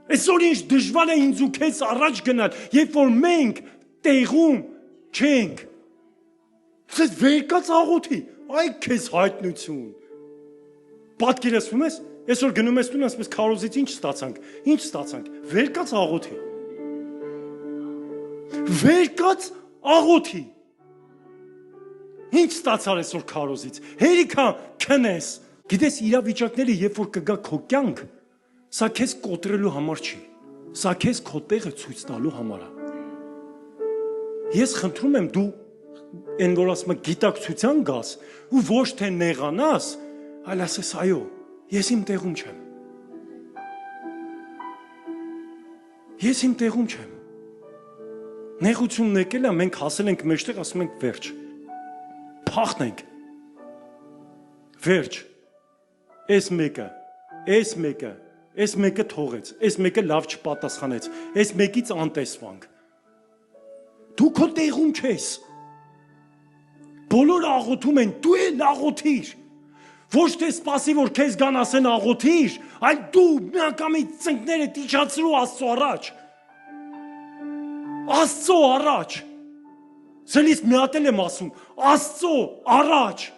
Այսօր ինչ դժվար է ինձ ու քեզ առաջ գնալ, երբ որ մենք տեղում չենք։ Սա վեր կաց աղոթի, այ քեզ հայտնություն։ Պատկերացնում ես, այսօր գնում ես տուն, ասես քարոզից ինչ ստացանք, վեր կաց աղոթի։ Վեր կաց աղոթի։ Ինչ ստացար այսօր քարոզից, հերիքա քնես։ Գիտես իրավիճակները, երբ որ կգա քո կյանք, սա քեզ կոտրելու համար չի, սա քեզ քո տեղը ցույց տալու համար է։ Ես խնդրում եմ դու այն որ ասում եմ գիտակցության գաս ու ոչ թե նեղանաս, այլ ասես այո, ես իմ տեղում չեմ։ Ես իմ տեղում չեմ։ Նեղությունն եկել է, մենք հասել ենք մեջտեղ, ասում ենք վերջ։ Փախնենք։ Վերջ։ Այս մեկը թողեց, այս մեկը լավ չպատասխանեց, այս մեկից անտեսվանք։ Դու քո տեղում չես։ Բոլորը աղոթում են, դու էլ աղոթիր։ Ոչ թե սպասի, որ քեզ գան ասեն աղոթիր, այլ դու միանգամից ծնկները իջացրու Աստծո առաջ։ Աստծո առաջ։ Սելիս մի հատ եմ ասում, Աստծո առաջ։